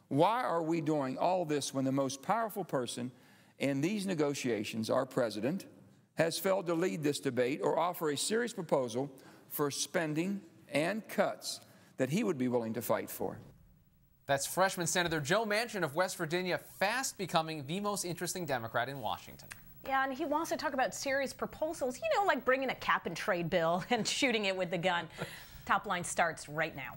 Why are we doing all this when the most powerful person in these negotiations, our president, has failed to lead this debate or offer a serious proposal for spending and cuts that he would be willing to fight for? That's freshman Senator Joe Manchin of West Virginia, fast becoming the most interesting Democrat in Washington. Yeah, and he wants to talk about serious proposals, you know, like bringing a cap-and-trade bill and shooting it with the gun. Top Line starts right now.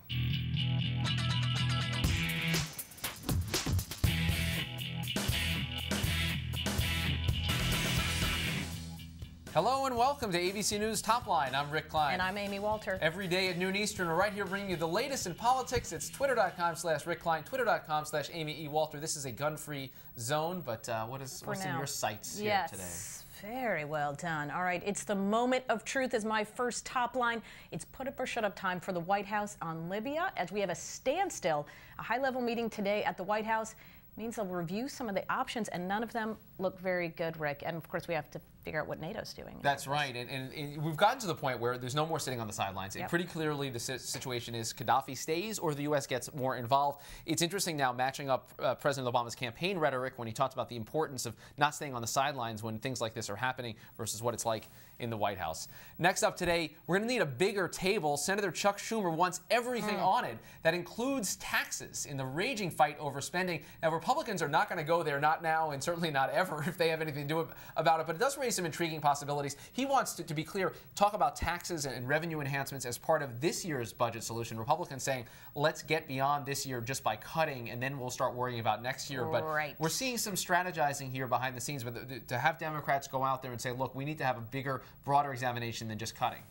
Hello and welcome to ABC News Top Line. I'm Rick Klein. And I'm Amy Walter. Every day at noon Eastern, we're right here bringing you the latest in politics. It's twitter.com/Rick Klein, twitter.com/Amy E. Walter. This is a gun-free zone, but what's in your sights here today? Yes, very well done. All right, it's the moment of truth is my first top line. It's put up or shut up time for the White House on Libya as we have a standstill. A high-level meeting today at the White House means they'll review some of the options, and none of them look very good, Rick. And, of course, we have to figure out what NATO's doing. That's right. And we've gotten to the point where there's no more sitting on the sidelines. Yep. Pretty clearly, the situation is Gaddafi stays or the U.S. gets more involved. It's interesting now matching up President Obama's campaign rhetoric when he talked about the importance of not staying on the sidelines when things like this are happening versus what it's like in the White House. Next up today, we're going to need a bigger table. Senator Chuck Schumer wants everything on it. That includes taxes in the raging fight over spending. Now, Republicans are not going to go there, not now and certainly not ever if they have anything to do about it, but it does raise some intriguing possibilities. He wants to be clear, talk about taxes and revenue enhancements as part of this year's budget solution. Republicans saying, let's get beyond this year just by cutting, and then we'll start worrying about next year. But we're seeing some strategizing here behind the scenes, but to have Democrats go out there and say, look, we need to have a bigger, broader examination than just cutting.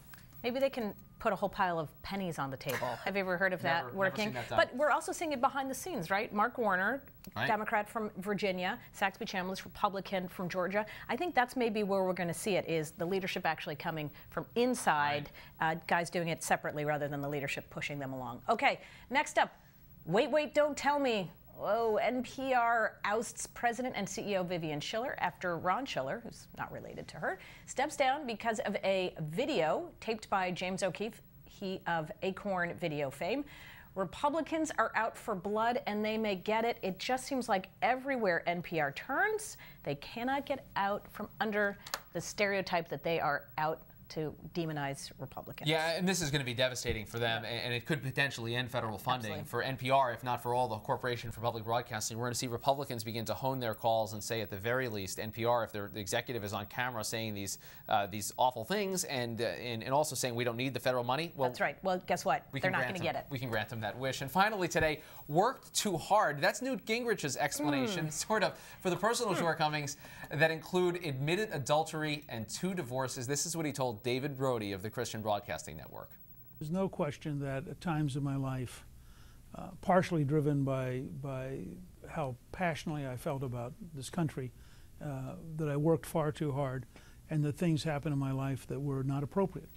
Maybe they can put a whole pile of pennies on the table. Have you ever heard of that working? Never seen that done. But we're also seeing it behind the scenes, right? Mark Warner, Democrat from Virginia, Saxby Chambliss, Republican from Georgia. I think that's maybe where we're going to see it, is the leadership actually coming from inside, guys doing it separately rather than the leadership pushing them along. Okay, next up, wait, don't tell me. Whoa, NPR ousts President and CEO Vivian Schiller after Ron Schiller, who's not related to her, steps down because of a video taped by James O'Keefe, he of Acorn video fame. Republicans are out for blood, and they may get it. It just seems like everywhere NPR turns, they cannot get out from under the stereotype that they are out to demonize Republicans. Yeah, and this is going to be devastating for them, and it could potentially end federal funding for NPR, if not for all the Corporation for Public Broadcasting. We're going to see Republicans begin to hone their calls and say, at the very least, NPR, if the executive is on camera saying these awful things and also saying we don't need the federal money. Well, that's right. Well, guess what? They're not going to get it. We can grant them that wish. And finally today, worked too hard. That's Newt Gingrich's explanation, sort of, for the personal shortcomings that include admitted adultery and 2 divorces. This is what he told David Brody of the Christian Broadcasting Network. There's no question that at times in my life, partially driven by how passionately I felt about this country, that I worked far too hard, and that things happened in my life that were not appropriate.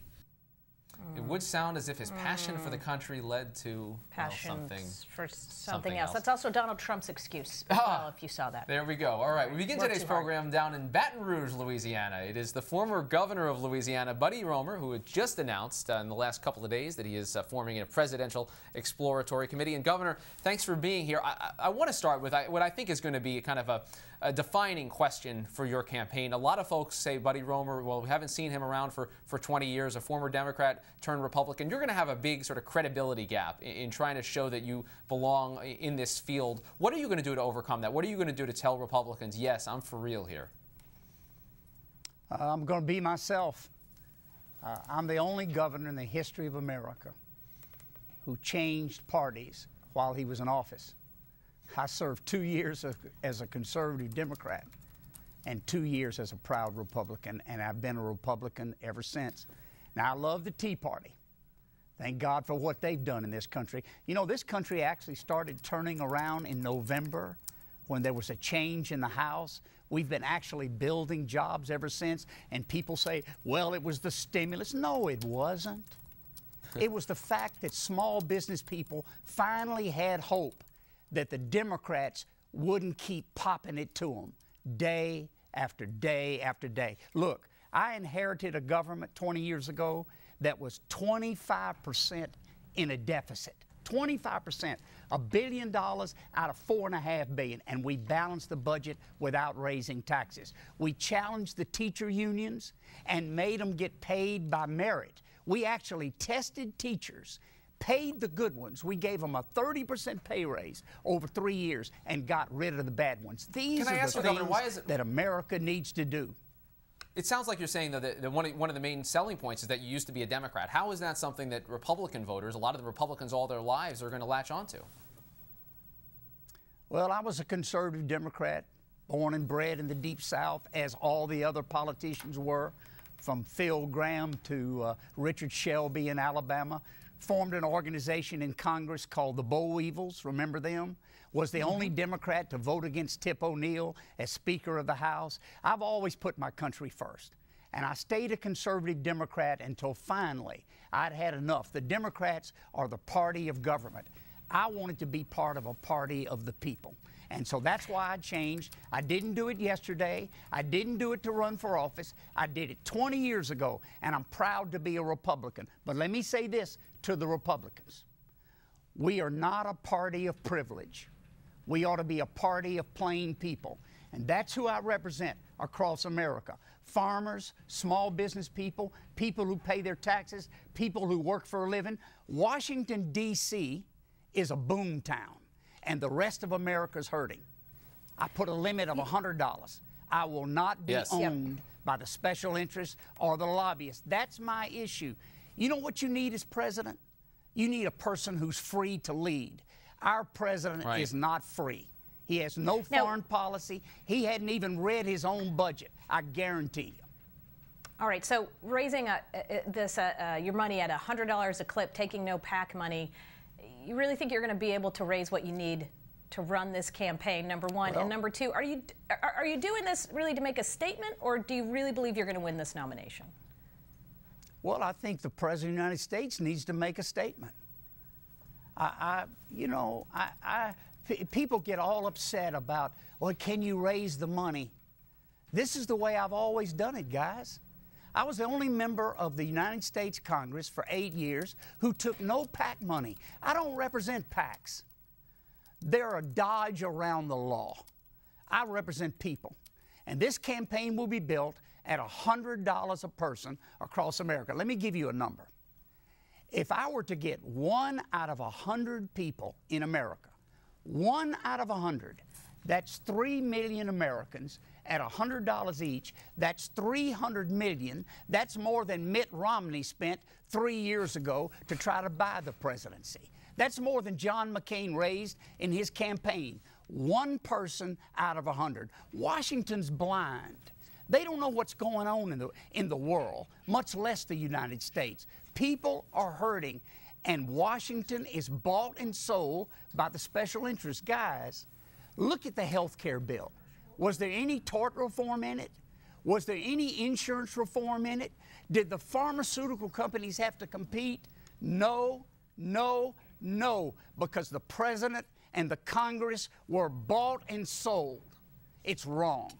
It would sound as if his passion for the country led to something else. That's also Donald Trump's excuse as well, if you saw that. There we go. All right, we begin today's program down in Baton Rouge, Louisiana. It is the former governor of Louisiana, Buddy Roemer, who had just announced in the last couple of days that he is forming a presidential exploratory committee. And Governor, thanks for being here. I want to start with what I think is going to be kind of a defining question for your campaign. A lot of folks say Buddy Roemer, well, we haven't seen him around for 20 years, a former Democrat turned Republican. You're going to have a big sort of credibility gap in trying to show that you belong in this field. What are you going to do to overcome that? What are you going to do to tell Republicans, yes, I'm for real here? I'm going to be myself. I'm the only governor in the history of America who changed parties while he was in office. I served 2 years as a conservative Democrat and 2 years as a proud Republican, and I've been a Republican ever since. Now, I love the Tea Party. Thank God for what they've done in this country. You know, this country actually started turning around in November when there was a change in the House. We've been actually building jobs ever since, and people say, well, it was the stimulus. No, it wasn't. It was the fact that small business people finally had hope that the Democrats wouldn't keep popping it to them day after day after day. Look, I inherited a government 20 years ago that was 25% in a deficit. 25%, $1 billion out of $4.5 billion, and we balanced the budget without raising taxes. We challenged the teacher unions and made them get paid by merit. We actually tested teachers, paid the good ones. We gave them a 30% pay raise over 3 years and got rid of the bad ones. These are the things that America needs to do. It sounds like you're saying, though, that one of the main selling points is that you used to be a Democrat. How is that something that Republican voters, a lot of the Republicans all their lives, are going to latch onto? Well, I was a conservative Democrat, born and bred in the Deep South, as all the other politicians were, from Phil Graham to Richard Shelby in Alabama. Formed an organization in Congress called the Boll Weevils, remember them? Was the only Democrat to vote against Tip O'Neill as Speaker of the House. I've always put my country first. And I stayed a conservative Democrat until finally I'd had enough. The Democrats are the party of government. I wanted to be part of a party of the people. And so that's why I changed. I didn't do it yesterday. I didn't do it to run for office. I did it 20 years ago, and I'm proud to be a Republican. But let me say this to the Republicans. We are not a party of privilege. We ought to be a party of plain people. And that's who I represent across America. Farmers, small business people, people who pay their taxes, people who work for a living. Washington, D.C. is a boom town, and the rest of America is hurting. I put a limit of $100. I will not be owned by the special interests or the lobbyists. That's my issue. You know what you need as president? You need a person who's free to lead. Our president is not free. He has no foreign policy. He hadn't even read his own budget, I guarantee you. All right, so raising your money at $100 a clip, taking no PAC money, you really think you're going to be able to raise what you need to run this campaign, number one? Well, and number two, are you doing this really to make a statement, or do you really believe you're going to win this nomination? Well, I think the President of the United States needs to make a statement. People get all upset about, well, can you raise the money? This is the way I've always done it, guys. I was the only member of the United States Congress for 8 years who took no PAC money. I don't represent PACs. They're a dodge around the law. I represent people. And this campaign will be built at $100 a person across America. Let me give you a number. If I were to get 1 out of 100 people in America, 1 out of 100, that's 3 million Americans at $100 each. That's $300 million. That's more than Mitt Romney spent 3 years ago to try to buy the presidency. That's more than John McCain raised in his campaign. 1 person out of 100. Washington's blind. They don't know what's going on in the world, much less the United States. People are hurting, and Washington is bought and sold by the special interests. Guys, look at the health care bill. Was there any tort reform in it? Was there any insurance reform in it? Did the pharmaceutical companies have to compete? No, no, no, because the president and the Congress were bought and sold. It's wrong.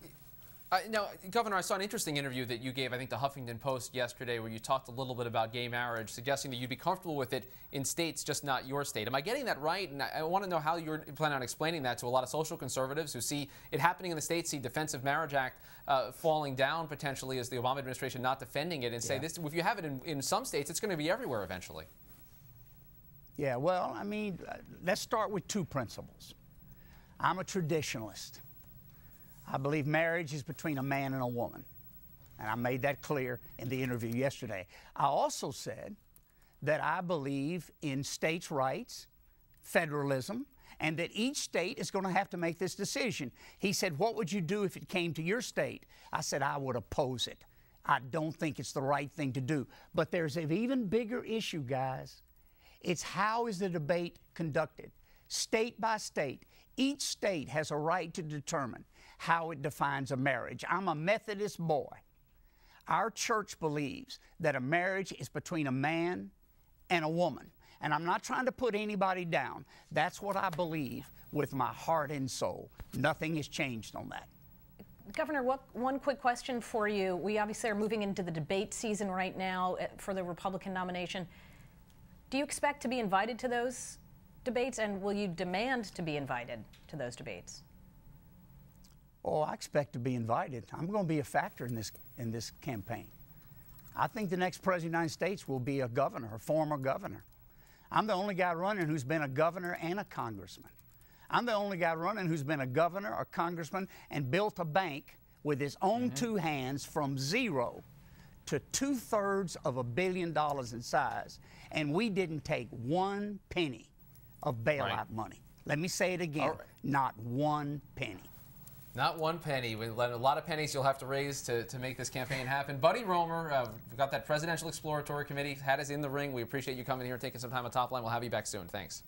Now, Governor, I saw an interesting interview that you gave, I think, the Huffington Post yesterday, where you talked a little bit about gay marriage, suggesting that you'd be comfortable with it in states, just not your state. Am I getting that right? And I want to know how you're planning on explaining that to a lot of social conservatives who see it happening in the states, see Defense of Marriage Act falling down potentially as the Obama administration not defending it, and say, this, if you have it in some states, it's going to be everywhere eventually. Yeah, well, I mean, let's start with 2 principles. I'm a traditionalist. I believe marriage is between a man and a woman, and I made that clear in the interview yesterday. I also said that I believe in states' rights, federalism, and that each state is going to have to make this decision. He said, what would you do if it came to your state? I said, I would oppose it. I don't think it's the right thing to do. But there's an even bigger issue, guys. It's how is the debate conducted? State by state. Each state has a right to determine how it defines a marriage. I'm a Methodist boy. Our church believes that a marriage is between a man and a woman. And I'm not trying to put anybody down. That's what I believe with my heart and soul. Nothing has changed on that. Governor, one quick question for you. We obviously are moving into the debate season right now for the Republican nomination. Do you expect to be invited to those debates, and will you demand to be invited to those debates? Oh, I expect to be invited. I'm going to be a factor in this campaign. I think the next president of the United States will be a governor, a former governor. I'm the only guy running who's been a governor and a congressman. I'm the only guy running who's been a governor, a congressman, and built a bank with his own two hands from zero to 2/3 of $1 billion in size. And we didn't take 1 penny of bailout money. Let me say it again, not 1 penny. Not 1 penny. A lot of pennies you'll have to raise to make this campaign happen. Buddy Roemer, we've got that Presidential Exploratory Committee, had us in the ring. We appreciate you coming here and taking some time on Top Line. We'll have you back soon. Thanks.